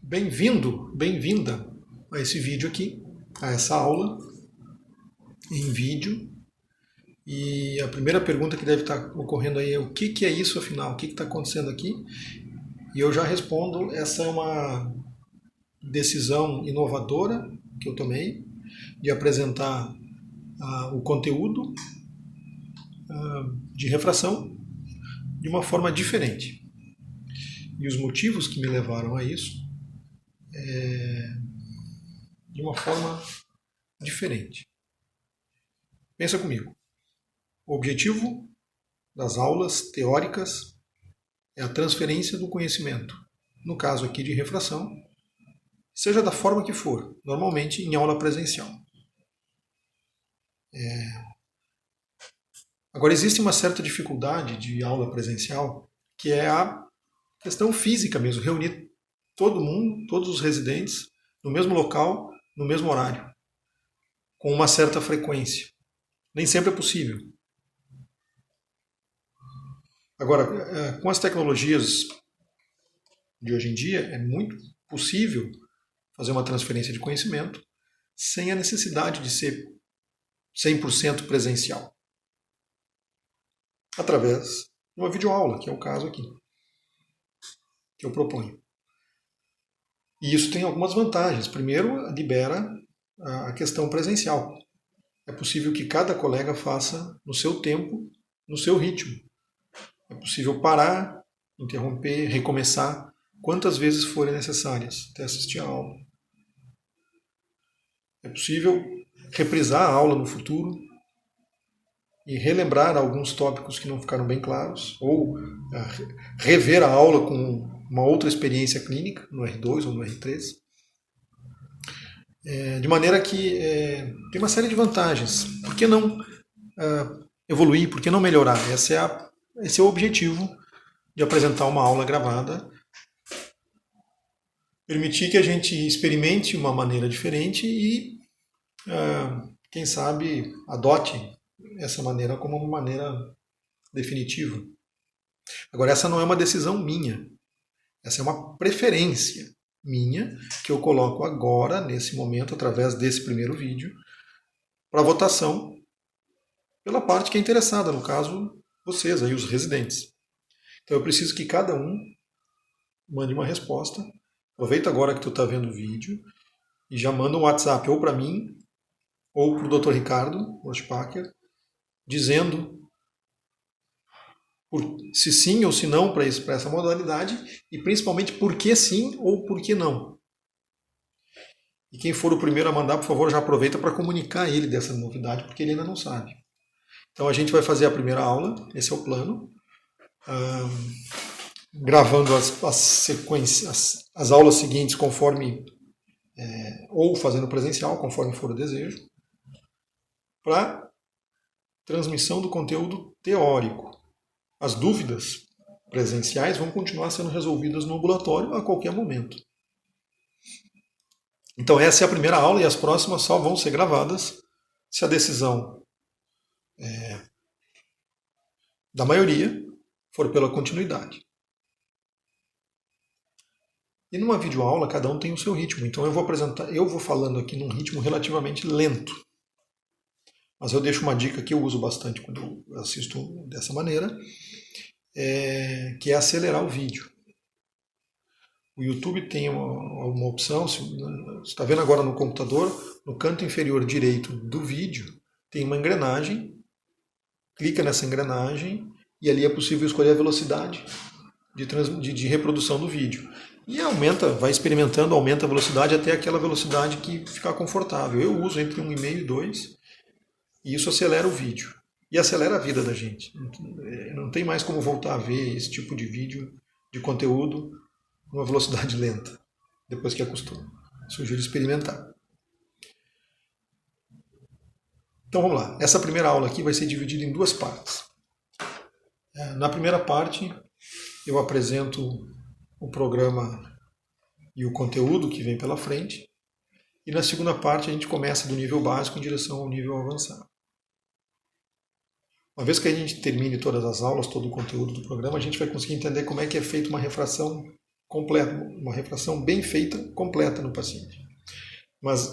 Bem-vindo, bem-vinda a esse vídeo aqui, a essa aula em vídeo. E a primeira pergunta que deve estar ocorrendo aí é o que é isso afinal? O que está acontecendo aqui? E eu já respondo, essa é uma decisão inovadora que eu tomei de apresentar o conteúdo de refração de uma forma diferente. E os motivos que me levaram a isso de uma forma diferente. Pensa comigo. O objetivo das aulas teóricas é a transferência do conhecimento, no caso aqui de refração, seja da forma que for, normalmente em aula presencial. Agora, existe uma certa dificuldade de aula presencial, que é a questão física mesmo, reunir todo mundo, todos os residentes, no mesmo local, no mesmo horário, com uma certa frequência. Nem sempre é possível. Agora, com as tecnologias de hoje em dia, é muito possível fazer uma transferência de conhecimento sem a necessidade de ser 100% presencial. Através de uma videoaula, que é o caso aqui, que eu proponho. E isso tem algumas vantagens. Primeiro, libera a questão presencial. É possível que cada colega faça no seu tempo, no seu ritmo. É possível parar, interromper, recomeçar quantas vezes forem necessárias até assistir a aula. É possível reprisar a aula no futuro e relembrar alguns tópicos que não ficaram bem claros, ou rever a aula com uma outra experiência clínica, no R2 ou no R3. De maneira que tem uma série de vantagens. Por que não evoluir? Por que não melhorar? Esse é o objetivo de apresentar uma aula gravada. Permitir que a gente experimente uma maneira diferente e, quem sabe, adote essa maneira como uma maneira definitiva. Agora, essa não é uma decisão minha. Essa é uma preferência minha que eu coloco agora, nesse momento, através desse primeiro vídeo, para votação pela parte que é interessada, no caso, vocês, aí, os residentes. Então eu preciso que cada um mande uma resposta. Aproveita agora que tu está vendo o vídeo e já manda um WhatsApp ou para mim ou para o Dr. Ricardo Rostpacher, dizendo se sim ou se não para essa modalidade e principalmente por que sim ou por que não. E quem for o primeiro a mandar, por favor, já aproveita para comunicar ele dessa novidade, porque ele ainda não sabe. Então a gente vai fazer a primeira aula, esse é o plano, gravando as sequências, as aulas seguintes conforme, ou fazendo presencial, conforme for o desejo, para transmissão do conteúdo teórico. As dúvidas presenciais vão continuar sendo resolvidas no ambulatório a qualquer momento. Então essa é a primeira aula e as próximas só vão ser gravadas se a decisão da maioria for pela continuidade. E numa videoaula cada um tem o seu ritmo, então eu vou falando aqui num ritmo relativamente lento. Mas eu deixo uma dica que eu uso bastante quando eu assisto dessa maneira, que é acelerar o vídeo. O YouTube tem uma opção, você está vendo agora no computador, no canto inferior direito do vídeo, tem uma engrenagem, clica nessa engrenagem e ali é possível escolher a velocidade de reprodução do vídeo. E vai experimentando, aumenta a velocidade até aquela velocidade que ficar confortável. Eu uso entre 1,5 e 2, e isso acelera o vídeo. E acelera a vida da gente. Não tem mais como voltar a ver esse tipo de vídeo, de conteúdo, numa velocidade lenta, depois que acostuma. Sugiro experimentar. Então vamos lá. Essa primeira aula aqui vai ser dividida em duas partes. Na primeira parte, eu apresento o programa e o conteúdo que vem pela frente. E na segunda parte, a gente começa do nível básico em direção ao nível avançado. Uma vez que a gente termine todas as aulas, todo o conteúdo do programa, a gente vai conseguir entender como é que é feita uma refração completa, uma refração bem feita, completa no paciente. Mas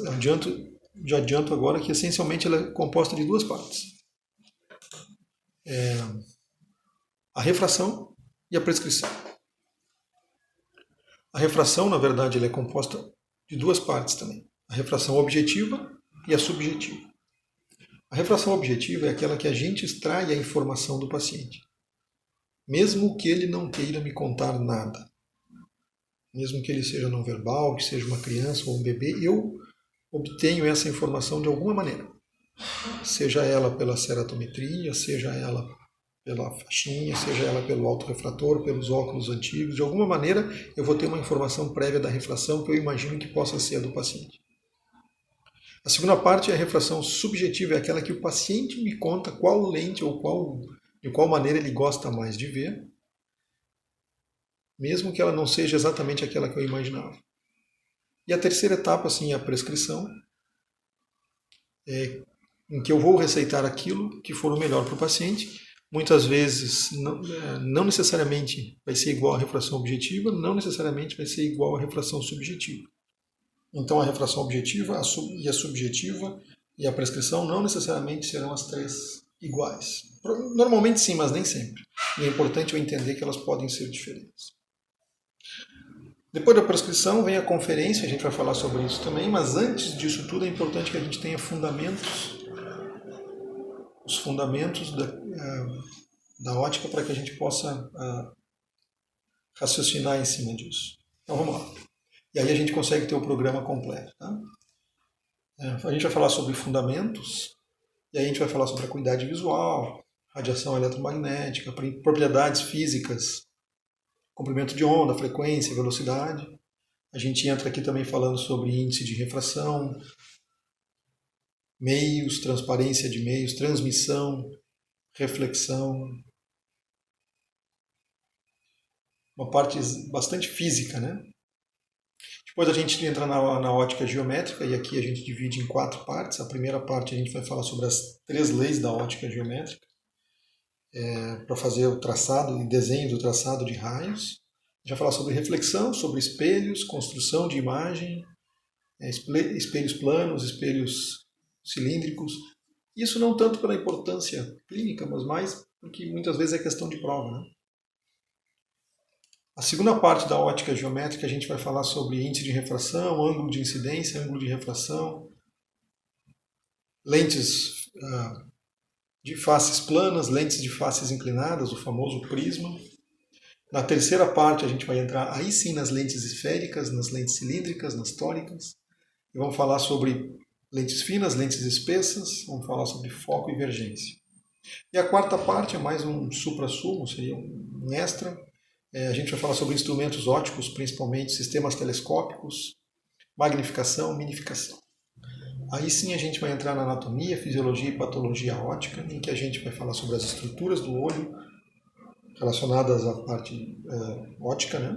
já adianto agora que essencialmente ela é composta de duas partes. A refração e a prescrição. A refração, na verdade, ela é composta de duas partes também. A refração objetiva e a subjetiva. A refração objetiva é aquela que a gente extrai a informação do paciente. Mesmo que ele não queira me contar nada. Mesmo que ele seja não verbal, que seja uma criança ou um bebê, eu obtenho essa informação de alguma maneira. Seja ela pela ceratometria, seja ela pela faixinha, seja ela pelo autorrefrator, pelos óculos antigos, de alguma maneira eu vou ter uma informação prévia da refração que eu imagino que possa ser a do paciente. A segunda parte é a refração subjetiva, é aquela que o paciente me conta qual lente ou de qual maneira ele gosta mais de ver, mesmo que ela não seja exatamente aquela que eu imaginava. E a terceira etapa, sim, é a prescrição, em que eu vou receitar aquilo que for o melhor para o paciente. Muitas vezes não necessariamente vai ser igual à refração objetiva, não necessariamente vai ser igual à refração subjetiva. Então a refração objetiva e a subjetiva e a prescrição não necessariamente serão as três iguais. Normalmente sim, mas nem sempre. E é importante eu entender que elas podem ser diferentes. Depois da prescrição vem a conferência, a gente vai falar sobre isso também, mas antes disso tudo é importante que a gente tenha fundamentos, os fundamentos da ótica para que a gente possa raciocinar em cima disso. Então vamos lá. E aí a gente consegue ter o programa completo. Tá? A gente vai falar sobre fundamentos, e aí a gente vai falar sobre a acuidade visual, radiação eletromagnética, propriedades físicas, comprimento de onda, frequência, velocidade. A gente entra aqui também falando sobre índice de refração, meios, transparência de meios, transmissão, reflexão. Uma parte bastante física, né? Depois a gente entra na ótica geométrica, e aqui a gente divide em 4 partes. A primeira parte a gente vai falar sobre as 3 leis da ótica geométrica, para fazer o traçado e desenho do traçado de raios. A gente vai falar sobre reflexão, sobre espelhos, construção de imagem, espelhos planos, espelhos cilíndricos. Isso não tanto pela importância clínica, mas mais porque muitas vezes é questão de prova, né? A segunda parte da ótica geométrica a gente vai falar sobre índice de refração, ângulo de incidência, ângulo de refração, lentes de faces planas, lentes de faces inclinadas, o famoso prisma. Na terceira parte a gente vai entrar aí sim nas lentes esféricas, nas lentes cilíndricas, nas tóricas. E vamos falar sobre lentes finas, lentes espessas, vamos falar sobre foco e divergência. E a quarta parte é mais um supra-sumo, seria um extra. A gente vai falar sobre instrumentos ópticos, principalmente sistemas telescópicos, magnificação, minificação. Aí sim a gente vai entrar na anatomia, fisiologia e patologia óptica, em que a gente vai falar sobre as estruturas do olho relacionadas à parte óptica, né?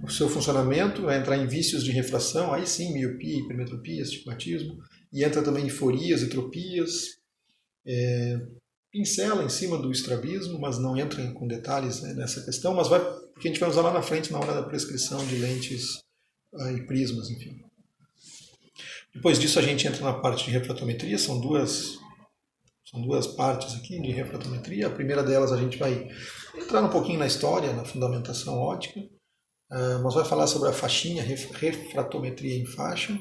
O seu funcionamento, vai entrar em vícios de refração, aí sim miopia, hipermetropia, astigmatismo, e entra também em forias e tropias, pincela em cima do estrabismo, mas não entra com detalhes nessa questão, mas porque a gente vai usar lá na frente na hora da prescrição de lentes e prismas, enfim. Depois disso a gente entra na parte de refratometria, são duas partes aqui de refratometria. A primeira delas a gente vai entrar um pouquinho na história, na fundamentação óptica, mas vai falar sobre a faixinha, refratometria em faixa,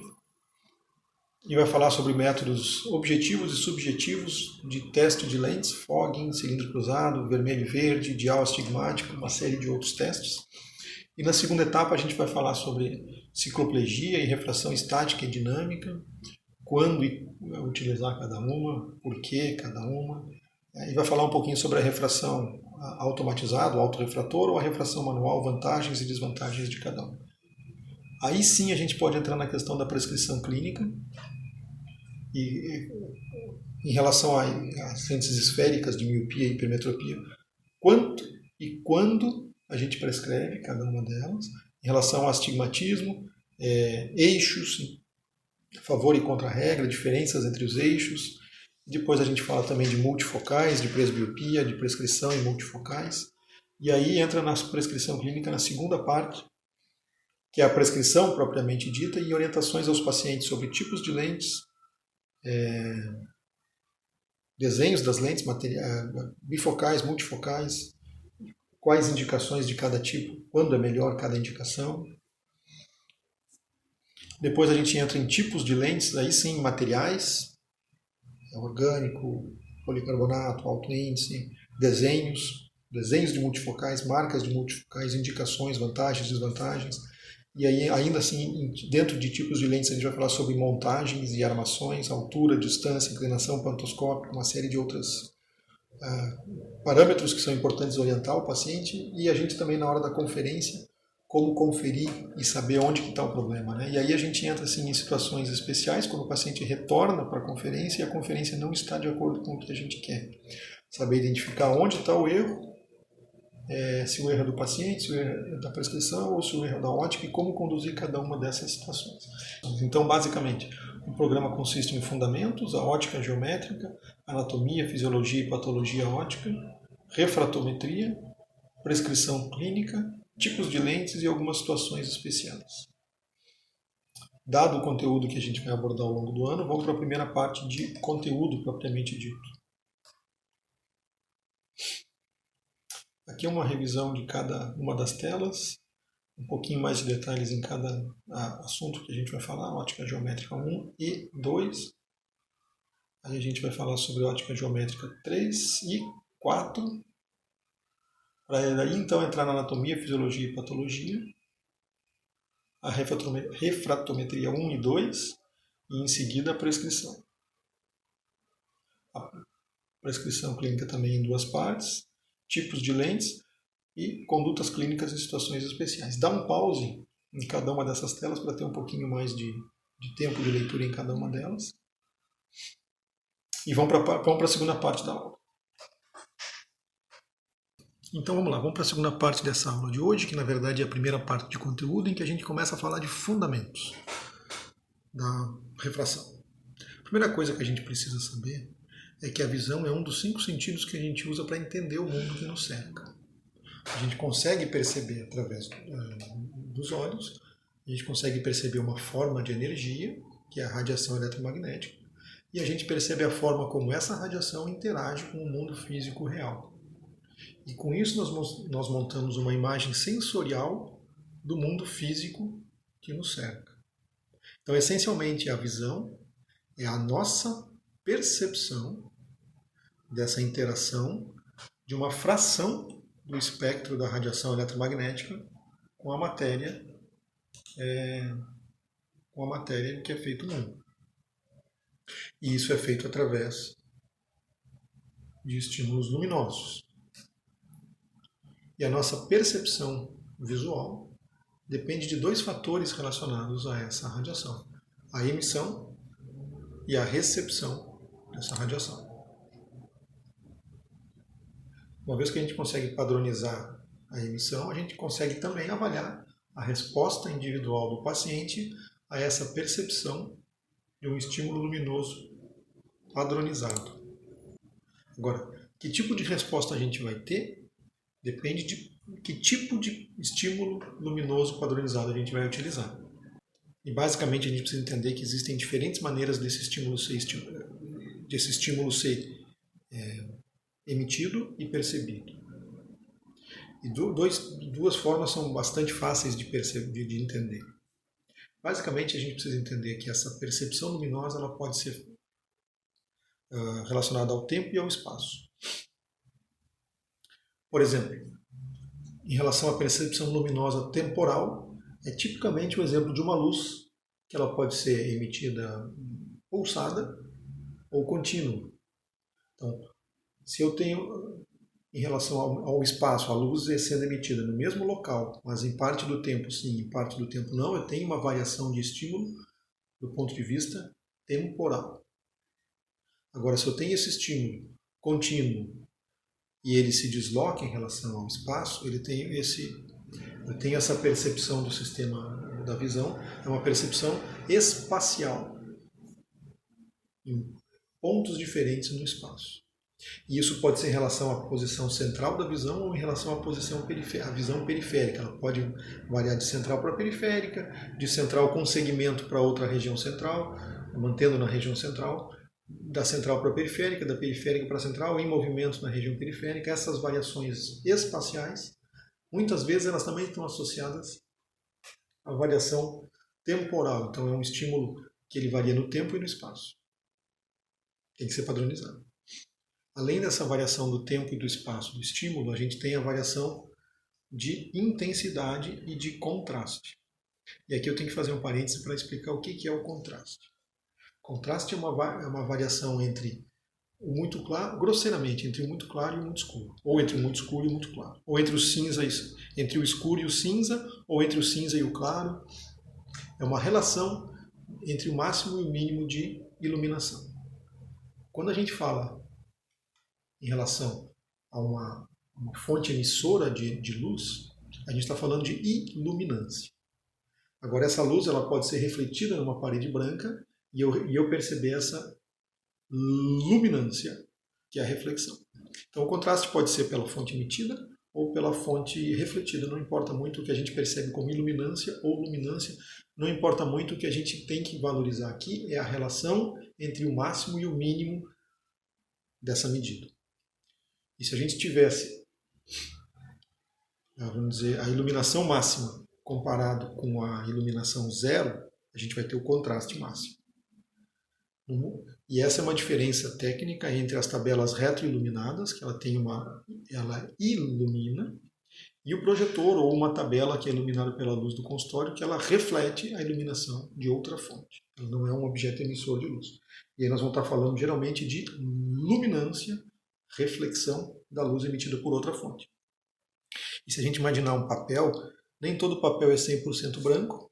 e vai falar sobre métodos objetivos e subjetivos de teste de lentes, fogging, cilindro cruzado, vermelho e verde, dial astigmático, uma série de outros testes. E na segunda etapa a gente vai falar sobre cicloplegia e refração estática e dinâmica, quando utilizar cada uma, por que cada uma, e vai falar um pouquinho sobre a refração automatizada, o autorrefrator, ou a refração manual, vantagens e desvantagens de cada uma. Aí sim a gente pode entrar na questão da prescrição clínica, e em relação às lentes esféricas de miopia e hipermetropia, quanto e quando a gente prescreve cada uma delas, em relação ao astigmatismo, eixos, favor e contra-regra, diferenças entre os eixos. Depois a gente fala também de multifocais, de presbiopia, de prescrição em multifocais. E aí entra na prescrição clínica na segunda parte, que é a prescrição propriamente dita e orientações aos pacientes sobre tipos de lentes, desenhos das lentes, bifocais, multifocais, quais indicações de cada tipo, quando é melhor cada indicação. Depois a gente entra em tipos de lentes, aí sim, materiais, orgânico, policarbonato, alto índice, desenhos de multifocais, marcas de multifocais, indicações, vantagens, desvantagens. E aí, ainda assim, dentro de tipos de lentes, a gente vai falar sobre montagens e armações, altura, distância, inclinação pantoscópica, uma série de outros parâmetros que são importantes orientar o paciente. E a gente também, na hora da conferência, como conferir e saber onde que está o problema, né? E aí a gente entra assim, em situações especiais, quando o paciente retorna para a conferência e a conferência não está de acordo com o que a gente quer. Saber identificar onde está o erro, se o erro é do paciente, se o erro é da prescrição ou se o erro é da ótica e como conduzir cada uma dessas situações. Então, basicamente, o programa consiste em fundamentos, a ótica geométrica, anatomia, fisiologia e patologia ótica, refratometria, prescrição clínica, tipos de lentes e algumas situações especiais. Dado o conteúdo que a gente vai abordar ao longo do ano, vamos para a primeira parte de conteúdo propriamente dito. Aqui é uma revisão de cada uma das telas, um pouquinho mais de detalhes em cada assunto que a gente vai falar, ótica geométrica 1 e 2. Aí a gente vai falar sobre ótica geométrica 3 e 4. Para daí então entrar na anatomia, fisiologia e patologia, a refratometria 1 e 2, e em seguida a prescrição. A prescrição clínica também em 2 partes, tipos de lentes e condutas clínicas em situações especiais. Dá um pause em cada uma dessas telas para ter um pouquinho mais de tempo de leitura em cada uma delas. E vamos para a segunda parte da aula. Então vamos lá, vamos para a segunda parte dessa aula de hoje, que na verdade é a primeira parte de conteúdo, em que a gente começa a falar de fundamentos da refração. A primeira coisa que a gente precisa saber é que a visão é um dos 5 sentidos que a gente usa para entender o mundo que nos cerca. A gente consegue perceber através dos olhos, a gente consegue perceber uma forma de energia, que é a radiação eletromagnética, e a gente percebe a forma como essa radiação interage com o mundo físico real. E com isso nós montamos uma imagem sensorial do mundo físico que nos cerca. Então, essencialmente, a visão é a nossa percepção dessa interação de uma fração do espectro da radiação eletromagnética com a matéria que é feito o mundo. E isso é feito através de estímulos luminosos. E a nossa percepção visual depende de 2 fatores relacionados a essa radiação: a emissão e a recepção dessa radiação. Uma vez que a gente consegue padronizar a emissão, a gente consegue também avaliar a resposta individual do paciente a essa percepção de um estímulo luminoso padronizado. Agora, que tipo de resposta a gente vai ter depende de que tipo de estímulo luminoso padronizado a gente vai utilizar. E basicamente a gente precisa entender que existem diferentes maneiras desse estímulo ser emitido e percebido. E 2 formas são bastante fáceis de entender. Basicamente a gente precisa entender que essa percepção luminosa ela pode ser relacionada ao tempo e ao espaço. Por exemplo, em relação à percepção luminosa temporal, é tipicamente o exemplo de uma luz, que ela pode ser emitida pulsada ou contínua. Então, se eu tenho, em relação ao espaço, a luz sendo emitida no mesmo local, mas em parte do tempo sim, em parte do tempo não, eu tenho uma variação de estímulo do ponto de vista temporal. Agora, se eu tenho esse estímulo contínuo e ele se desloca em relação ao espaço, eu tenho essa percepção do sistema da visão, é uma percepção espacial, em pontos diferentes no espaço. E isso pode ser em relação à posição central da visão ou em relação à posição à visão periférica. Ela pode variar de central para periférica, de central com segmento para outra região central, mantendo na região central, da central para a periférica, da periférica para a central, em movimento na região periférica. Essas variações espaciais, muitas vezes elas também estão associadas à variação temporal. Então é um estímulo que ele varia no tempo e no espaço. Tem que ser padronizado. Além dessa variação do tempo e do espaço do estímulo, a gente tem a variação de intensidade e de contraste. E aqui eu tenho que fazer um parêntese para explicar o que é o contraste. Contraste é uma variação entre o muito claro, grosseiramente, entre o muito claro e o muito escuro. Ou entre o muito escuro e o muito claro. Ou entre o cinza entre o escuro e o cinza, ou entre o cinza e o claro. É uma relação entre o máximo e o mínimo de iluminação. Quando a gente fala em relação a uma fonte emissora de luz, a gente está falando de iluminância. Agora, essa luz ela pode ser refletida numa parede branca e eu perceber essa luminância, que é a reflexão. Então, o contraste pode ser pela fonte emitida ou pela fonte refletida. Não importa muito o que a gente percebe como iluminância ou luminância. Não importa muito, o que a gente tem que valorizar aqui é a relação entre o máximo e o mínimo dessa medida. E se a gente tivesse, vamos dizer, a iluminação máxima comparado com a iluminação zero, a gente vai ter o contraste máximo. E essa é uma diferença técnica entre as tabelas retroiluminadas, que ela ilumina, e o projetor, ou uma tabela que é iluminada pela luz do consultório, que ela reflete a iluminação de outra fonte. Ela não é um objeto emissor de luz. E aí nós vamos estar falando geralmente de luminância, reflexão da luz emitida por outra fonte. E se a gente imaginar um papel, nem todo papel é 100% branco,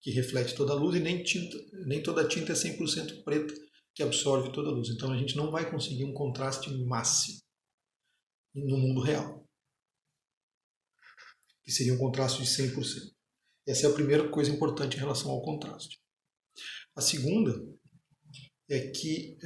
que reflete toda a luz, e nem toda tinta é 100% preta, que absorve toda a luz. Então a gente não vai conseguir um contraste máximo no mundo real, que seria um contraste de 100%. Essa é a primeira coisa importante em relação ao contraste. A segunda é que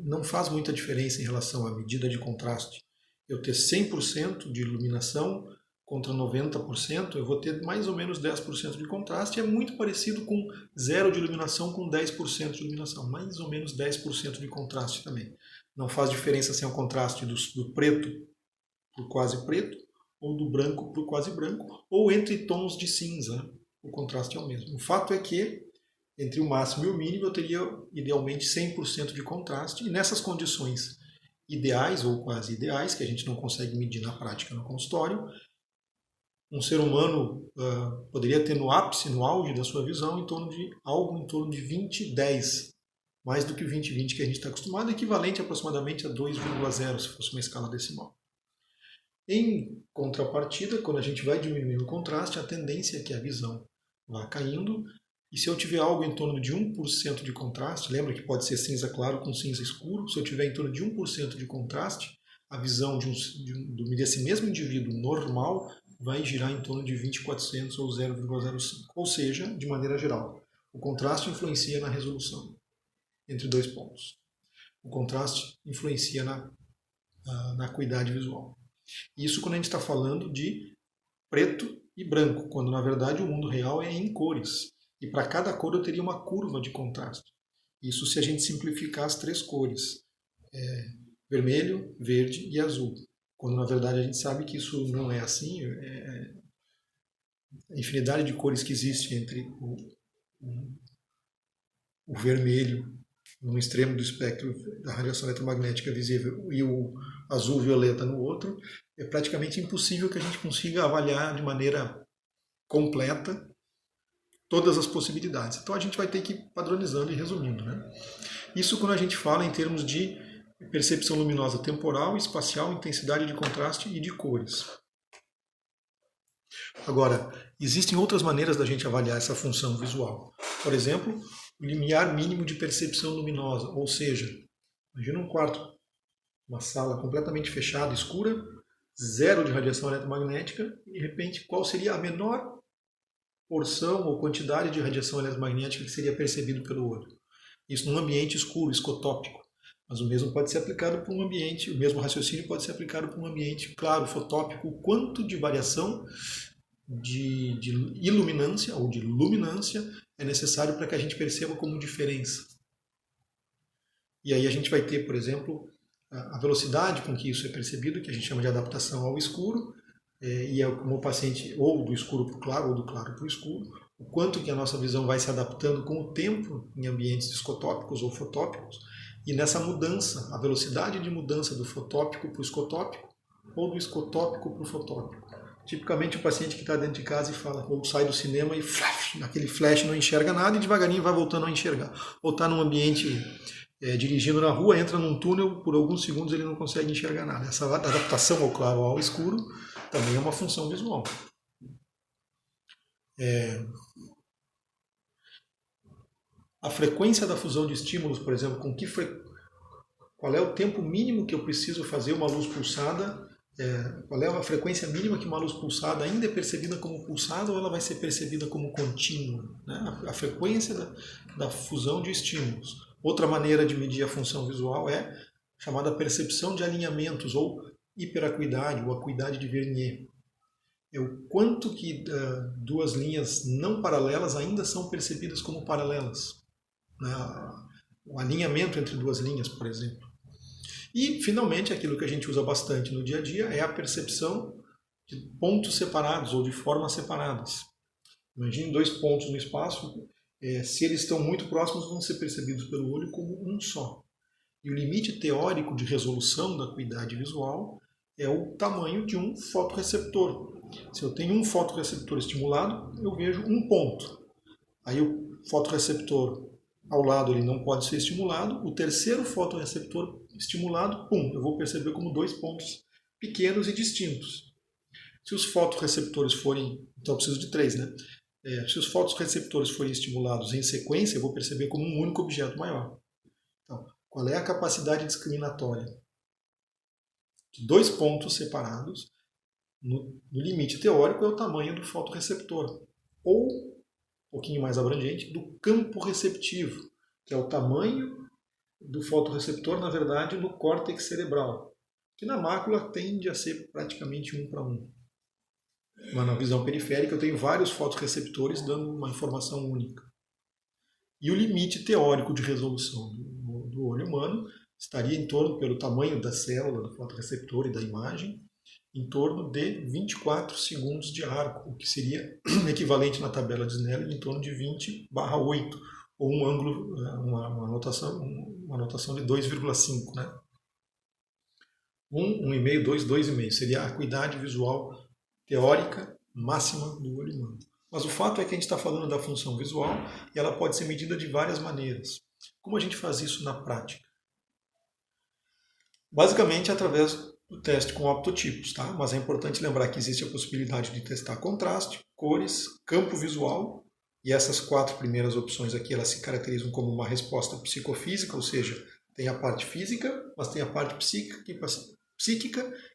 não faz muita diferença em relação à medida de contraste. Eu ter 100% de iluminação contra 90%, eu vou ter mais ou menos 10% de contraste. É muito parecido com zero de iluminação com 10% de iluminação. Mais ou menos 10% de contraste também. Não faz diferença se é um contraste do preto por quase preto, ou do branco por quase branco, ou entre tons de cinza. O contraste é o mesmo. O fato é que entre o máximo e o mínimo eu teria idealmente 100% de contraste, e nessas condições ideais ou quase ideais, que a gente não consegue medir na prática no consultório, um ser humano poderia ter no ápice, no auge da sua visão, algo em torno de 20/10, mais do que o 20/20 que a gente está acostumado, equivalente aproximadamente a 2,0 se fosse uma escala decimal. Em contrapartida, quando a gente vai diminuindo o contraste, a tendência é que a visão vá caindo. E se eu tiver algo em torno de 1% de contraste, lembra que pode ser cinza claro com cinza escuro, se eu tiver em torno de 1% de contraste, a visão desse mesmo indivíduo normal vai girar em torno de 20/400 ou 0,05. Ou seja, de maneira geral, o contraste influencia na resolução entre dois pontos. O contraste influencia na acuidade visual. Isso quando a gente está falando de preto e branco, quando na verdade o mundo real é em cores. E para cada cor eu teria uma curva de contraste. Isso se a gente simplificar as três cores. Vermelho, verde e azul. Quando na verdade a gente sabe que isso não é assim. A infinidade de cores que existe entre o vermelho no extremo do espectro da radiação eletromagnética visível e o azul-violeta no outro, é praticamente impossível que a gente consiga avaliar de maneira completa todas as possibilidades. Então a gente vai ter que ir padronizando e resumindo, né? Isso quando a gente fala em termos de percepção luminosa temporal, espacial, intensidade de contraste e de cores. Agora, existem outras maneiras da gente avaliar essa função visual. Por exemplo, o limiar mínimo de percepção luminosa, ou seja, imagina um quarto, uma sala completamente fechada, escura, zero de radiação eletromagnética, e de repente qual seria a menor porção ou quantidade de radiação eletromagnética que seria percebido pelo olho? Isso num ambiente escuro, escotópico. Mas o mesmo pode ser aplicado para um ambiente, o mesmo raciocínio pode ser aplicado para um ambiente claro, fotópico, o quanto de variação de iluminância ou de luminância é necessário para que a gente perceba como diferença. E aí a gente vai ter, por exemplo, a velocidade com que isso é percebido, que a gente chama de adaptação ao escuro, e é como o paciente, ou do escuro para o claro, ou do claro para o escuro, o quanto que a nossa visão vai se adaptando com o tempo em ambientes escotópicos ou fotópicos, e nessa mudança, a velocidade de mudança do fotópico para o escotópico, ou do escotópico para o fotópico. Tipicamente o paciente que está dentro de casa e fala, ou sai do cinema e flash, naquele flash não enxerga nada e devagarinho vai voltando a enxergar. Ou está num ambiente dirigindo na rua, entra num túnel, por alguns segundos ele não consegue enxergar nada. Essa adaptação ao claro ou ao escuro também é uma função visual. A frequência da fusão de estímulos, por exemplo, qual é o tempo mínimo que eu preciso fazer uma luz pulsada, qual é a frequência mínima que uma luz pulsada ainda é percebida como pulsada ou ela vai ser percebida como contínua, né? A frequência da fusão de estímulos. Outra maneira de medir a função visual é chamada percepção de alinhamentos ou hiperacuidade ou acuidade de Vernier. É o quanto que duas linhas não paralelas ainda são percebidas como paralelas. Né? O alinhamento entre duas linhas, por exemplo. E, finalmente, aquilo que a gente usa bastante no dia a dia é a percepção de pontos separados ou de formas separadas. Imagine dois pontos no espaço, se eles estão muito próximos, vão ser percebidos pelo olho como um só. E o limite teórico de resolução da acuidade visual é o tamanho de um fotorreceptor. Se eu tenho um fotorreceptor estimulado, eu vejo um ponto. Aí o fotorreceptor ao lado ele não pode ser estimulado, o terceiro fotorreceptor estimulado, eu vou perceber como dois pontos pequenos e distintos. Se os fotorreceptores forem, então eu preciso de três, né? Se os fotorreceptores forem estimulados em sequência, eu vou perceber como um único objeto maior. Então, qual é a capacidade discriminatória de dois pontos separados? No limite teórico é o tamanho do fotorreceptor, ou, um pouquinho mais abrangente, do campo receptivo, que é o tamanho do fotorreceptor, na verdade, no córtex cerebral, que na mácula tende a ser praticamente 1:1. Mas na visão periférica eu tenho vários fotorreceptores dando uma informação única. E o limite teórico de resolução do olho humano estaria em torno, pelo tamanho da célula, do fotorreceptor e da imagem, em torno de 24 segundos de arco, o que seria equivalente na tabela de Snellen em torno de 20/8, ou um ângulo, uma notação de 2,5, né? 1,5, 2, 2,5 seria a acuidade visual teórica máxima do olho humano. Mas o fato é que a gente está falando da função visual e ela pode ser medida de várias maneiras. Como a gente faz isso na prática? Basicamente através do teste com optotipos, tá? Mas é importante lembrar que existe a possibilidade de testar contraste, cores, campo visual, e essas 4 primeiras opções aqui elas se caracterizam como uma resposta psicofísica, ou seja, tem a parte física, mas tem a parte psíquica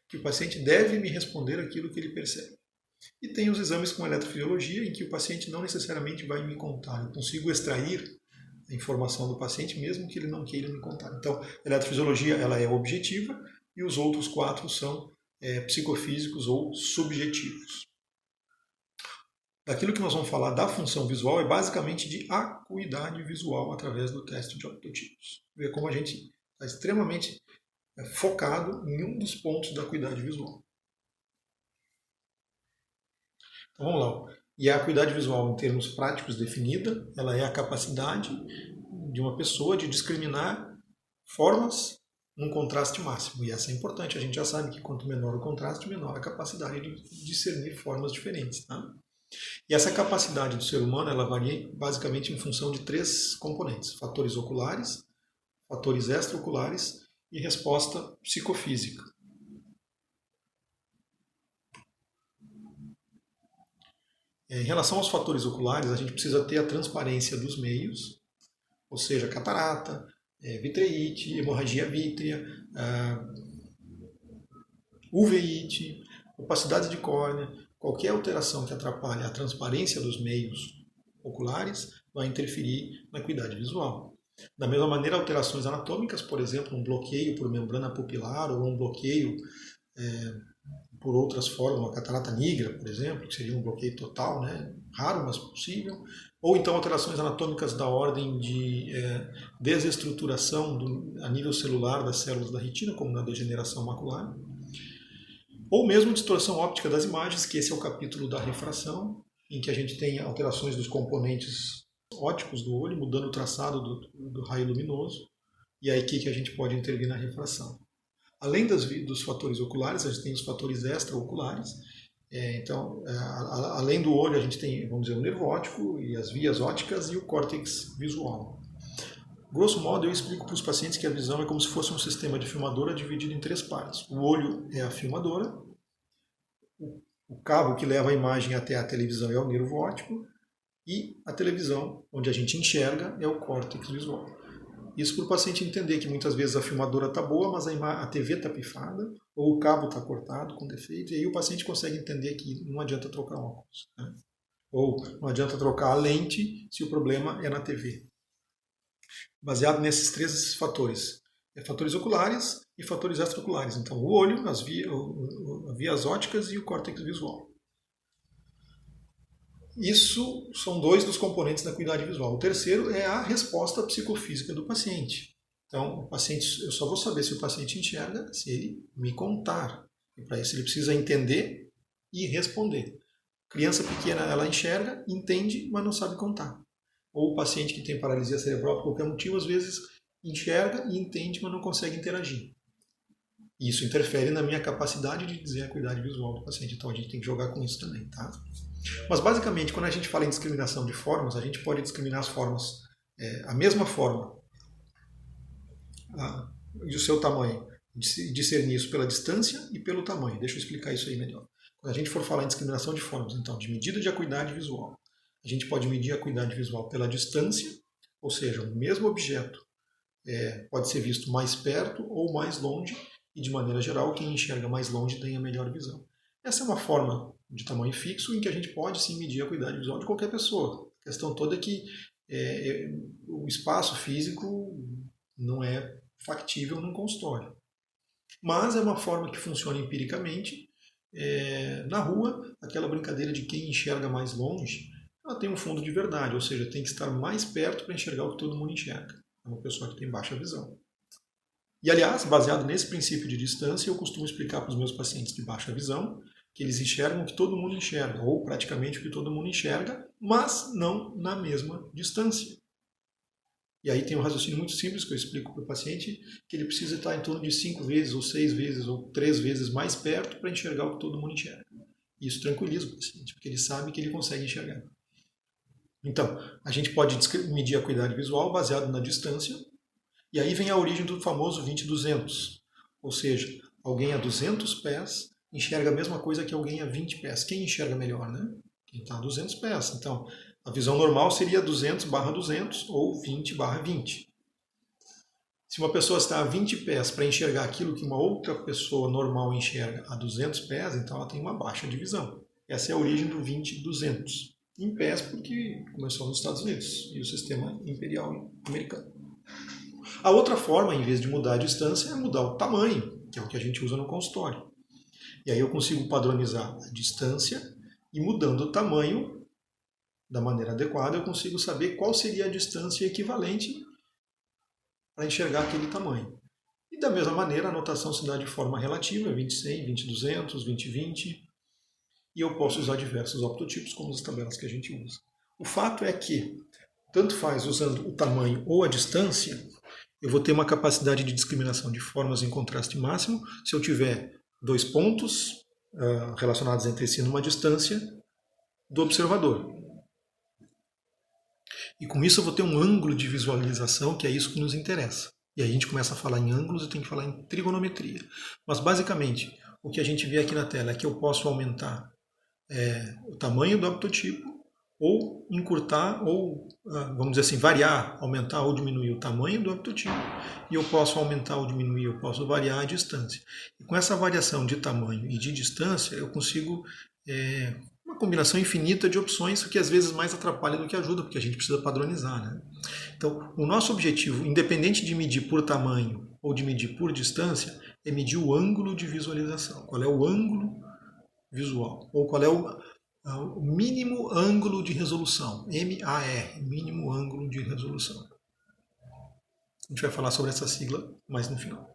que o paciente deve me responder aquilo que ele percebe. E tem os exames com eletrofisiologia, em que o paciente não necessariamente vai me contar. Eu consigo extrair a informação do paciente, mesmo que ele não queira me contar. Então, a eletrofisiologia ela é objetiva e os outros 4 são psicofísicos ou subjetivos. Daquilo que nós vamos falar da função visual é basicamente de acuidade visual através do teste de optotipos. Ver como a gente está extremamente focado em um dos pontos da acuidade visual. Então vamos lá. E a acuidade visual, em termos práticos definida, ela é a capacidade de uma pessoa de discriminar formas num contraste máximo. E essa é importante. A gente já sabe que quanto menor o contraste, menor a capacidade de discernir formas diferentes. Tá? E essa capacidade do ser humano ela varia basicamente em função de 3 componentes: fatores oculares, fatores extraoculares e resposta psicofísica. Em relação aos fatores oculares, a gente precisa ter a transparência dos meios, ou seja, catarata, vitreite, hemorragia vítrea, uveíte, opacidade de córnea. Qualquer alteração que atrapalhe a transparência dos meios oculares vai interferir na acuidade visual. Da mesma maneira, alterações anatômicas, por exemplo, um bloqueio por membrana pupilar ou um bloqueio por outras formas, uma catarata nigra, por exemplo, que seria um bloqueio total, né? Raro, mas possível. Ou então alterações anatômicas da ordem de desestruturação a nível celular das células da retina, como na degeneração macular. Ou mesmo distorção óptica das imagens, que esse é o capítulo da refração, em que a gente tem alterações dos componentes ópticos do olho, mudando o traçado do raio luminoso, e aí que a gente pode intervir na refração. Além dos fatores oculares, a gente tem os fatores extraoculares. Então, além do olho, a gente tem, vamos dizer, o nervo óptico e as vias ópticas e o córtex visual. Grosso modo, eu explico para os pacientes que a visão é como se fosse um sistema de filmadora dividido em 3 partes. O olho é a filmadora, o cabo que leva a imagem até a televisão é o nervo óptico, e a televisão, onde a gente enxerga, é o córtex visual. Isso para o paciente entender que muitas vezes a filmadora está boa, mas a TV está pifada, ou o cabo está cortado com defeito, e aí o paciente consegue entender que não adianta trocar óculos, né? Ou não adianta trocar a lente se o problema é na TV. Baseado nesses 3 fatores. Fatores oculares e fatores extraoculares. Então, o olho, as vias ópticas e o córtex visual. Isso são 2 dos componentes da acuidade visual. O terceiro é a resposta psicofísica do paciente. Então, eu só vou saber se o paciente enxerga se ele me contar. E para isso ele precisa entender e responder. Criança pequena, ela enxerga, entende, mas não sabe contar. Ou o paciente que tem paralisia cerebral por qualquer motivo, às vezes enxerga e entende, mas não consegue interagir. Isso interfere na minha capacidade de dizer a acuidade visual do paciente. Então a gente tem que jogar com isso também, tá? Mas basicamente, quando a gente fala em discriminação de formas, a gente pode discriminar as formas, a mesma forma e o seu tamanho, discernir isso pela distância e pelo tamanho. Deixa eu explicar isso aí melhor. Quando a gente for falar em discriminação de formas, então, de medida de acuidade visual, a gente pode medir a acuidade visual pela distância, ou seja, o mesmo objeto pode ser visto mais perto ou mais longe, e de maneira geral, quem enxerga mais longe tem a melhor visão. Essa é uma forma de tamanho fixo em que a gente pode sim medir a acuidade visual de qualquer pessoa. A questão toda é que o espaço físico não é factível num consultório. Mas é uma forma que funciona empiricamente. Na rua, aquela brincadeira de quem enxerga mais longe, ela tem um fundo de verdade, ou seja, tem que estar mais perto para enxergar o que todo mundo enxerga. É uma pessoa que tem baixa visão. E, aliás, baseado nesse princípio de distância, eu costumo explicar para os meus pacientes de baixa visão que eles enxergam o que todo mundo enxerga, ou praticamente o que todo mundo enxerga, mas não na mesma distância. E aí tem um raciocínio muito simples que eu explico para o paciente, que ele precisa estar em torno de 5 vezes, ou 6 vezes, ou 3 vezes mais perto para enxergar o que todo mundo enxerga. Isso tranquiliza o paciente, porque ele sabe que ele consegue enxergar. Então, a gente pode medir a acuidade visual baseado na distância, e aí vem a origem do famoso 20-200. Ou seja, alguém a 200 pés enxerga a mesma coisa que alguém a 20 pés. Quem enxerga melhor, né? Quem está a 200 pés. Então, a visão normal seria 200/200 ou 20/20. Se uma pessoa está a 20 pés para enxergar aquilo que uma outra pessoa normal enxerga a 200 pés, então ela tem uma baixa de visão. Essa é a origem do 20-200. Em pés, porque começou nos Estados Unidos e o sistema imperial americano. A outra forma, em vez de mudar a distância, é mudar o tamanho, que é o que a gente usa no consultório. E aí eu consigo padronizar a distância e, mudando o tamanho da maneira adequada, eu consigo saber qual seria a distância equivalente para enxergar aquele tamanho. E da mesma maneira, a notação se dá de forma relativa, 20-100, 20-200, 20-20, e eu posso usar diversos optotipos, como as tabelas que a gente usa. O fato é que, tanto faz usando o tamanho ou a distância, eu vou ter uma capacidade de discriminação de formas em contraste máximo se eu tiver 2 pontos relacionados entre si numa distância do observador. E com isso eu vou ter um ângulo de visualização, que é isso que nos interessa. E aí a gente começa a falar em ângulos e tem que falar em trigonometria. Mas basicamente, o que a gente vê aqui na tela é que eu posso aumentar o tamanho do optotipo, ou encurtar, ou, vamos dizer assim, variar, aumentar ou diminuir o tamanho do optotipo, e eu posso aumentar ou diminuir, eu posso variar a distância. E com essa variação de tamanho e de distância, eu consigo uma combinação infinita de opções, o que às vezes mais atrapalha do que ajuda, porque a gente precisa padronizar, né? Então, o nosso objetivo, independente de medir por tamanho ou de medir por distância, é medir o ângulo de visualização. Qual é o ângulo visual? Ou qual é o mínimo ângulo de resolução? MAR, mínimo ângulo de resolução. A gente vai falar sobre essa sigla mais no final.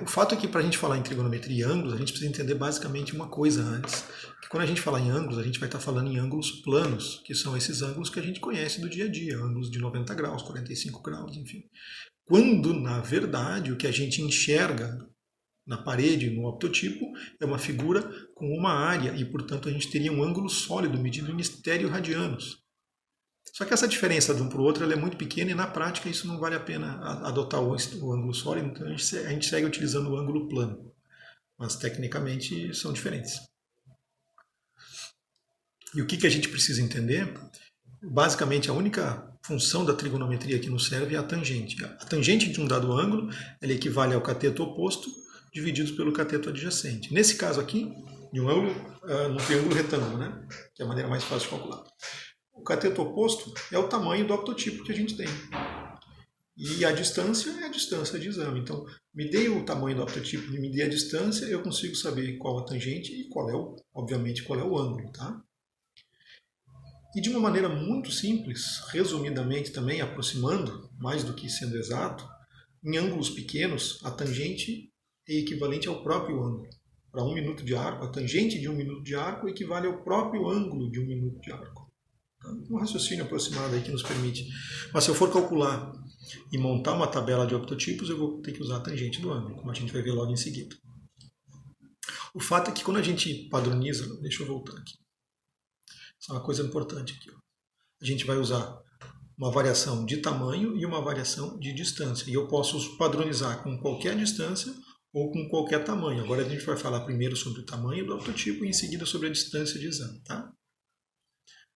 O fato é que para a gente falar em trigonometria e ângulos, a gente precisa entender basicamente uma coisa antes. Que quando a gente falar em ângulos, a gente vai estar falando em ângulos planos, que são esses ângulos que a gente conhece do dia a dia, ângulos de 90 graus, 45 graus, enfim. Quando, na verdade, o que a gente enxerga na parede, no optotipo, é uma figura com uma área e, portanto, a gente teria um ângulo sólido medido em estéreo-radianos. Só que essa diferença de um para o outro ela é muito pequena e, na prática, isso não vale a pena adotar o ângulo sólido, então a gente segue utilizando o ângulo plano. Mas, tecnicamente, são diferentes. E o que a gente precisa entender? Basicamente, a única função da trigonometria que nos serve é a tangente. A tangente de um dado ângulo ela equivale ao cateto oposto dividido pelo cateto adjacente. Nesse caso aqui, de um ângulo, num triângulo retângulo, né? Que é a maneira mais fácil de calcular. O cateto oposto é o tamanho do optotipo que a gente tem. E a distância é a distância de exame. Então, me dei o tamanho do optotipo e me dei a distância, eu consigo saber qual a tangente e obviamente, qual é o ângulo, tá? E de uma maneira muito simples, resumidamente também, aproximando, mais do que sendo exato, em ângulos pequenos, a tangente é equivalente ao próprio ângulo. Para 1 minuto de arco, a tangente de 1 minuto de arco equivale ao próprio ângulo de 1 minuto de arco. Um raciocínio aproximado aí que nos permite. Mas se eu for calcular e montar uma tabela de optotipos, eu vou ter que usar a tangente do ângulo, como a gente vai ver logo em seguida. O fato é que quando a gente padroniza, deixa eu voltar aqui. Isso é uma coisa importante aqui. A gente vai usar uma variação de tamanho e uma variação de distância. E eu posso padronizar com qualquer distância ou com qualquer tamanho. Agora a gente vai falar primeiro sobre o tamanho do optotipo e em seguida sobre a distância de exame, tá?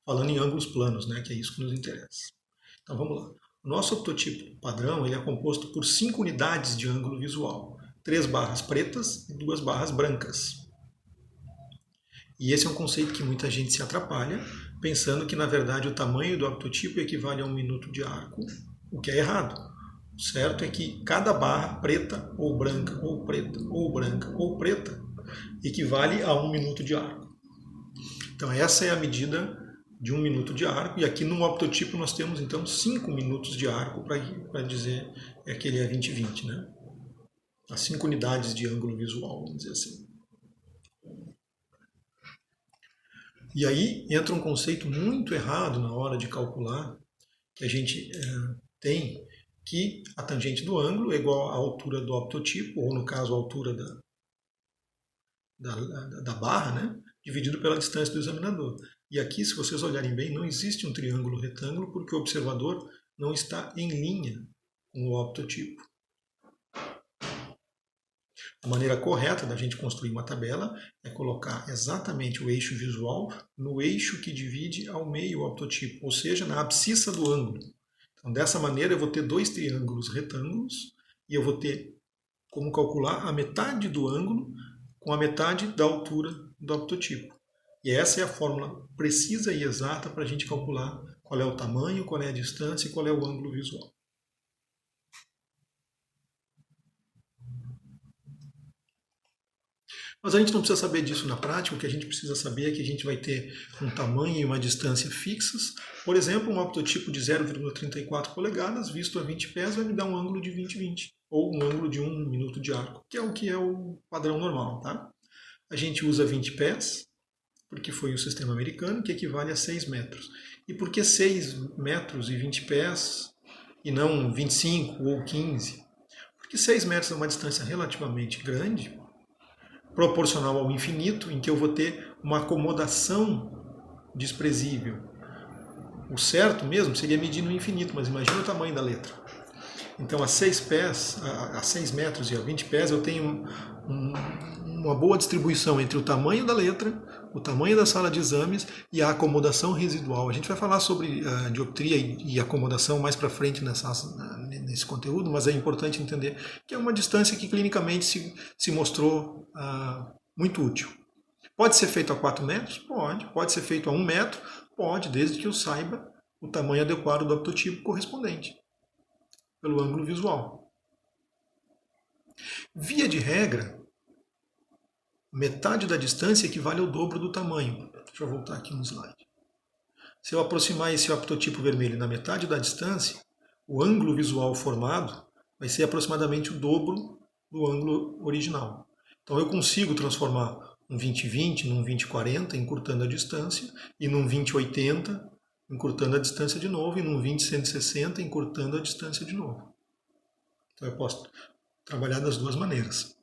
Falando em ângulos planos, né, que é isso que nos interessa. Então vamos lá. O nosso optotipo padrão ele é composto por 5 unidades de ângulo visual. 3 barras pretas e 2 barras brancas. E esse é um conceito que muita gente se atrapalha, pensando que, na verdade, o tamanho do optotipo equivale a 1 minuto de arco, o que é errado. O certo é que cada barra preta ou branca, ou preta, ou branca, ou preta, equivale a 1 minuto de arco. Então essa é a medida de 1 minuto de arco, e aqui no optotipo nós temos, então, 5 minutos de arco para dizer que ele é 20-20, né? As 5 unidades de ângulo visual, vamos dizer assim. E aí entra um conceito muito errado na hora de calcular, que a gente tem que a tangente do ângulo é igual à altura do optotipo, ou no caso a altura da barra, né, dividido pela distância do examinador. E aqui, se vocês olharem bem, não existe um triângulo retângulo porque o observador não está em linha com o optotipo. A maneira correta da gente construir uma tabela é colocar exatamente o eixo visual no eixo que divide ao meio o optotipo, ou seja, na abscissa do ângulo. Então, dessa maneira, eu vou ter 2 triângulos retângulos e eu vou ter como calcular a metade do ângulo com a metade da altura do optotipo. E essa é a fórmula precisa e exata para a gente calcular qual é o tamanho, qual é a distância e qual é o ângulo visual. Mas a gente não precisa saber disso na prática, o que a gente precisa saber é que a gente vai ter um tamanho e uma distância fixas. Por exemplo, um optotipo de 0,34 polegadas, visto a 20 pés, vai me dar um ângulo de 20-20, ou um ângulo de 1 minuto de arco, que é o padrão normal, tá? A gente usa 20 pés, porque foi o sistema americano, que equivale a 6 metros. E por que 6 metros e 20 pés, e não 25 ou 15? Porque 6 metros é uma distância relativamente grande, proporcional ao infinito, em que eu vou ter uma acomodação desprezível. O certo mesmo seria medir no infinito, mas imagina o tamanho da letra. Então, a 6 pés, a 6 metros e a 20 pés, eu tenho uma boa distribuição entre o tamanho da letra, o tamanho da sala de exames e a acomodação residual. A gente vai falar sobre dioptria e acomodação mais para frente nesse conteúdo, mas é importante entender que é uma distância que clinicamente se mostrou muito útil. Pode ser feito a 4 metros? Pode. Pode ser feito a 1 metro? Pode, desde que eu saiba o tamanho adequado do aptotipo correspondente, pelo ângulo visual. Via de regra, metade da distância equivale ao dobro do tamanho. Deixa eu voltar aqui no slide. Se eu aproximar esse aptotipo vermelho na metade da distância, o ângulo visual formado vai ser aproximadamente o dobro do ângulo original. Então eu consigo transformar um 20-20 num 20-40, encurtando a distância, e num 20-80, encurtando a distância de novo, e num 20-160, encurtando a distância de novo. Então eu posso trabalhar das duas maneiras.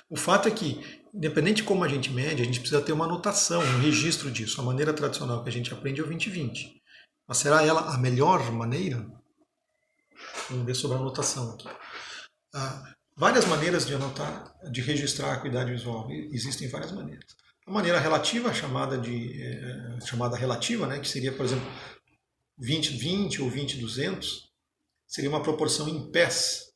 O fato é que, independente de como a gente mede, a gente precisa ter uma anotação, um registro disso. A maneira tradicional que a gente aprende é o 20-20. Mas será ela a melhor maneira? Vamos ver sobre a anotação aqui. Várias maneiras de anotar, de registrar a acuidade visual. Existem várias maneiras. A maneira relativa, chamada relativa, né, que seria, por exemplo, 20-20 ou 20-200, seria uma proporção em pés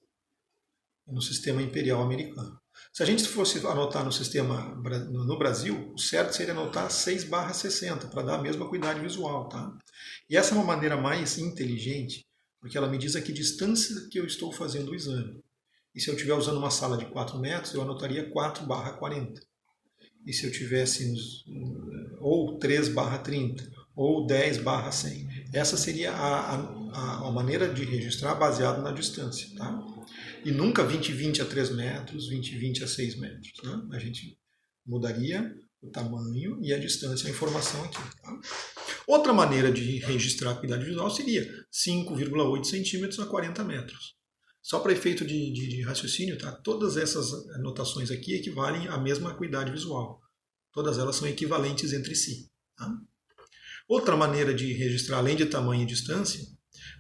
no sistema imperial americano. Se a gente fosse anotar no Brasil, o certo seria anotar 6/60, para dar a mesma acuidade visual. Tá? E essa é uma maneira mais inteligente, porque ela me diz a que distância que eu estou fazendo o exame. E se eu estiver usando uma sala de 4 metros, eu anotaria 4/40. E se eu tivesse ou 3/30, ou 10/100. Essa seria a maneira de registrar baseado na distância. Tá? E nunca 20-20 a 3 metros, 20-20 a 6 metros. Né? A gente mudaria o tamanho e a distância, a informação aqui. Tá? Outra maneira de registrar a acuidade visual seria 5,8 centímetros a 40 metros. Só para efeito de raciocínio, tá? Todas essas anotações aqui equivalem à mesma acuidade visual. Todas elas são equivalentes entre si. Tá? Outra maneira de registrar, além de tamanho e distância,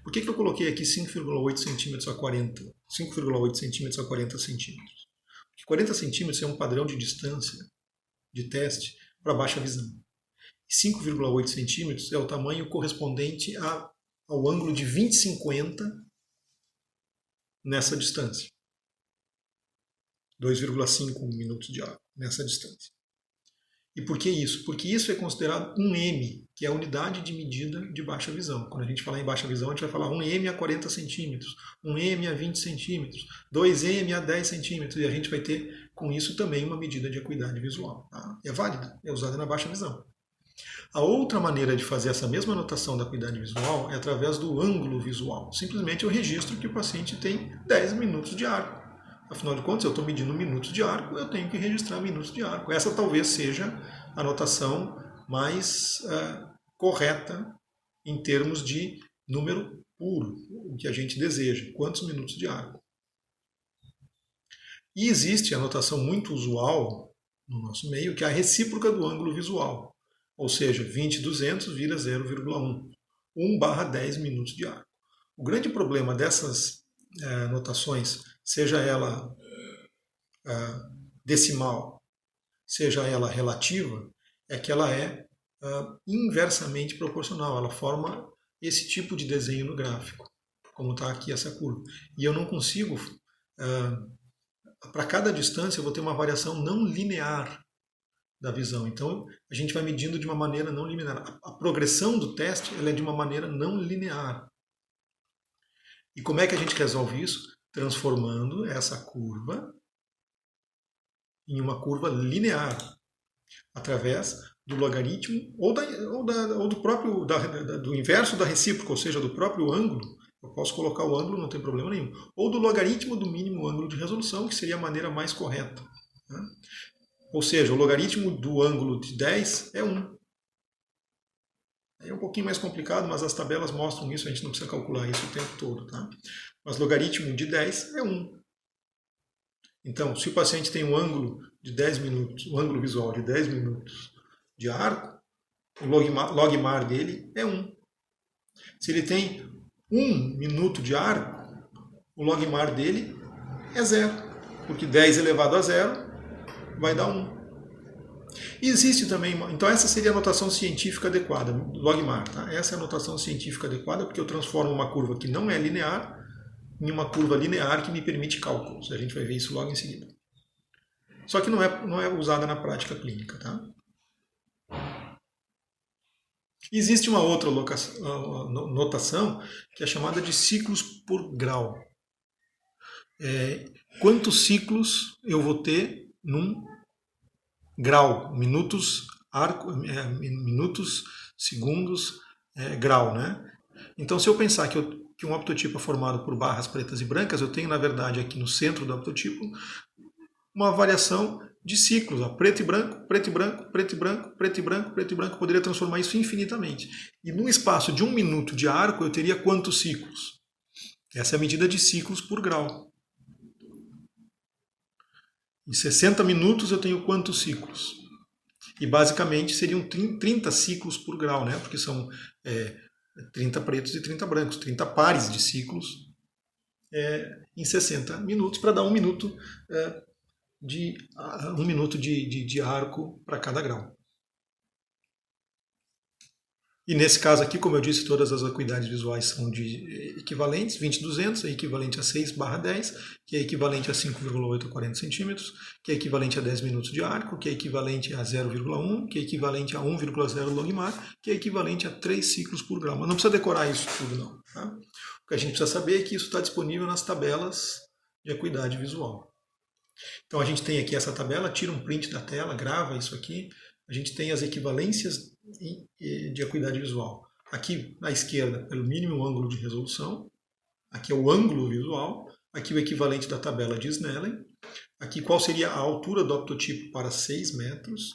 por que eu coloquei aqui 5,8 centímetros a 40? 5,8 centímetros a 40 centímetros. Porque 40 centímetros é um padrão de distância de teste para baixa visão. 5,8 centímetros é o tamanho correspondente ao ângulo de 20/50 nessa distância. 2,5 minutos de arco nessa distância. E por que isso? Porque isso é considerado um M, que é a unidade de medida de baixa visão. Quando a gente falar em baixa visão, a gente vai falar 1M a 40 centímetros, 1M a 20 centímetros, 2M a 10 centímetros, e a gente vai ter com isso também uma medida de acuidade visual. Tá? É válida, é usada na baixa visão. A outra maneira de fazer essa mesma anotação da acuidade visual é através do ângulo visual. Simplesmente eu registro que o paciente tem 10 minutos de arco. Afinal de contas, eu estou medindo minutos de arco, eu tenho que registrar minutos de arco. Essa talvez seja a anotação mais correta em termos de número puro, o que a gente deseja, quantos minutos de arco. E existe a anotação muito usual no nosso meio, que é a recíproca do ângulo visual. Ou seja, 20/200 vira 0,1. 1/10 minutos de arco. O grande problema dessas anotações, seja ela decimal, seja ela relativa, é que ela é inversamente proporcional. Ela forma esse tipo de desenho no gráfico, como está aqui essa curva. E eu não consigo, para cada distância, eu vou ter uma variação não linear da visão. Então, a gente vai medindo de uma maneira não linear. A progressão do teste ela é de uma maneira não linear. E como é que a gente resolve isso? Transformando essa curva em uma curva linear, através do logaritmo do inverso da recíproca, ou seja, do próprio ângulo. Eu posso colocar o ângulo, não tem problema nenhum. Ou do logaritmo do mínimo ângulo de resolução, que seria a maneira mais correta. Né? Ou seja, o logaritmo do ângulo de 10 é 1. É um pouquinho mais complicado, mas as tabelas mostram isso, a gente não precisa calcular isso o tempo todo. Tá? Mas logaritmo de 10 é 1. Então, se o paciente tem um ângulo de 10 minutos, um ângulo visual de 10 minutos de arco, o logmar dele é 1. Se ele tem 1 minuto de arco, o logmar dele é 0, porque 10 elevado a 0 vai dar 1. E existe também, então essa seria a notação científica adequada, logmar. Tá? Essa é a notação científica adequada, porque eu transformo uma curva que não é linear em uma curva linear que me permite cálculos. A gente vai ver isso logo em seguida. só que não é usada na prática clínica. Tá? Existe uma outra notação que é chamada de ciclos por grau. Quantos ciclos eu vou ter num grau? Minutos, minutos, segundos, grau, né? Então, se eu pensar que um haptotipo é formado por barras pretas e brancas, eu tenho, na verdade, aqui no centro do haptotipo, uma variação de ciclos, ó, preto e branco, preto e branco, preto e branco, preto e branco, preto e branco. Eu poderia transformar isso infinitamente. E no espaço de 1 minuto de arco, eu teria quantos ciclos? Essa é a medida de ciclos por grau. Em 60 minutos, eu tenho quantos ciclos? E basicamente seriam 30 ciclos por grau, né? Porque são 30 pretos e 30 brancos, 30 pares de ciclos em 60 minutos, para dar 1 minuto de arco para cada grau. E nesse caso aqui, como eu disse, todas as acuidades visuais são de equivalentes, 20/200 é equivalente a 6/10, que é equivalente a 5,8 a 40 centímetros, que é equivalente a 10 minutos de arco, que é equivalente a 0,1, que é equivalente a 1,0 logmar, que é equivalente a 3 ciclos por grau. Mas não precisa decorar isso tudo, não. Tá? O que a gente precisa saber é que isso está disponível nas tabelas de acuidade visual. Então a gente tem aqui essa tabela, tira um print da tela, grava isso aqui. A gente tem as equivalências de acuidade visual. Aqui à esquerda, pelo mínimo ângulo de resolução. Aqui é o ângulo visual. Aqui o equivalente da tabela de Snellen. Aqui qual seria a altura do haptotipo para 6 metros.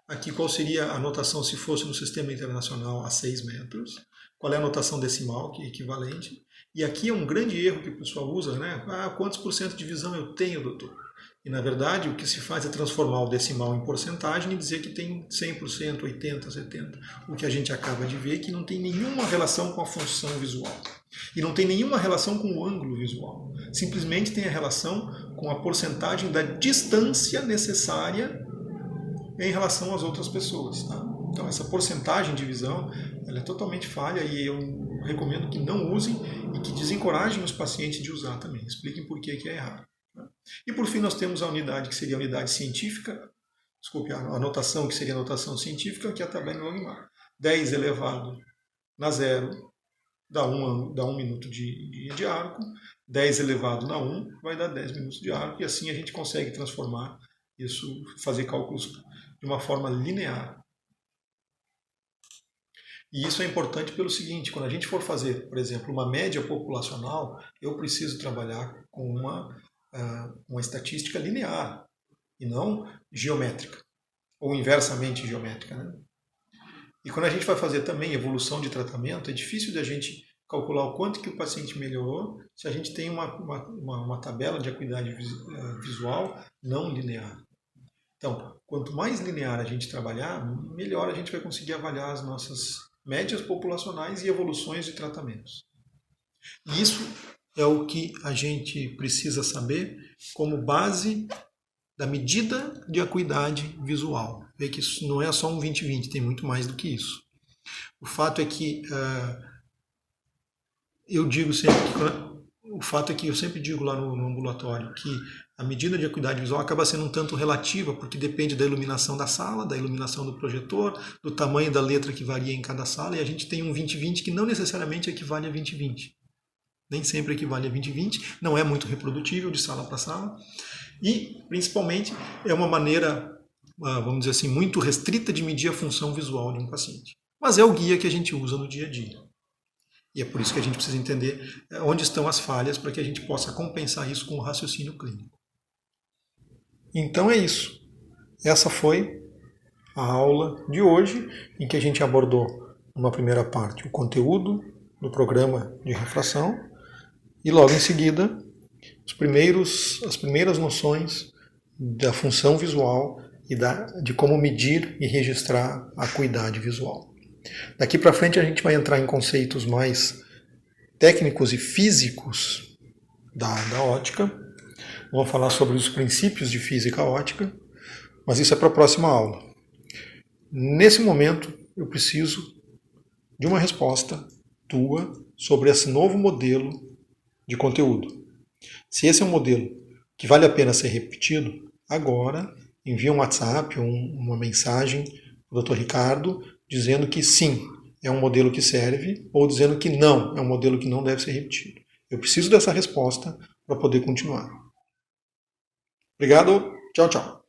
Aqui qual seria a notação se fosse no sistema internacional a 6 metros. Qual é a notação decimal, que é equivalente. E aqui é um grande erro que o pessoal usa, né? Quantos por cento de visão eu tenho, doutor? E, na verdade, o que se faz é transformar o decimal em porcentagem e dizer que tem 100%, 80%, 70%. O que a gente acaba de ver é que não tem nenhuma relação com a função visual. E não tem nenhuma relação com o ângulo visual. Simplesmente tem a relação com a porcentagem da distância necessária em relação às outras pessoas. Tá? Então, essa porcentagem de visão ela é totalmente falha e eu recomendo que não usem e que desencorajem os pacientes de usar também. Expliquem por que é errado. E por fim nós temos a unidade que seria a unidade científica, a notação que seria a notação científica, que é a tabela logmar. 10 elevado na 0 dá 1 minuto de arco, 10 elevado na 1 vai dar 10 minutos de arco, e assim a gente consegue transformar isso, fazer cálculos de uma forma linear. E isso é importante pelo seguinte, quando a gente for fazer, por exemplo, uma média populacional, eu preciso trabalhar com uma estatística linear e não geométrica, ou inversamente geométrica. Né? E quando a gente vai fazer também evolução de tratamento, é difícil de a gente calcular o quanto que o paciente melhorou se a gente tem uma tabela de acuidade visual não linear. Então, quanto mais linear a gente trabalhar, melhor a gente vai conseguir avaliar as nossas médias populacionais e evoluções de tratamentos. E isso é o que a gente precisa saber como base da medida de acuidade visual. Vê que isso não é só um 20/20, tem muito mais do que isso. O fato é que eu sempre digo lá no ambulatório que a medida de acuidade visual acaba sendo um tanto relativa, porque depende da iluminação da sala, da iluminação do projetor, do tamanho da letra que varia em cada sala, e a gente tem um 20/20 que não necessariamente equivale a 20/20. Nem sempre equivale a 20/20, não é muito reprodutível de sala para sala, e principalmente é uma maneira, vamos dizer assim, muito restrita de medir a função visual de um paciente. Mas é o guia que a gente usa no dia a dia. E é por isso que a gente precisa entender onde estão as falhas para que a gente possa compensar isso com o raciocínio clínico. Então é isso. Essa foi a aula de hoje, em que a gente abordou, numa primeira parte, o conteúdo do programa de refração e logo em seguida as primeiras noções da função visual e de como medir e registrar a acuidade visual. Daqui para frente a gente vai entrar em conceitos mais técnicos e físicos da ótica. Vamos falar sobre os princípios de física óptica, mas isso é para a próxima aula. Nesse momento, eu preciso de uma resposta tua sobre esse novo modelo de conteúdo. Se esse é um modelo que vale a pena ser repetido, agora envia um WhatsApp, uma mensagem para o Dr. Ricardo dizendo que sim, é um modelo que serve, ou dizendo que não, é um modelo que não deve ser repetido. Eu preciso dessa resposta para poder continuar. Obrigado, tchau, tchau.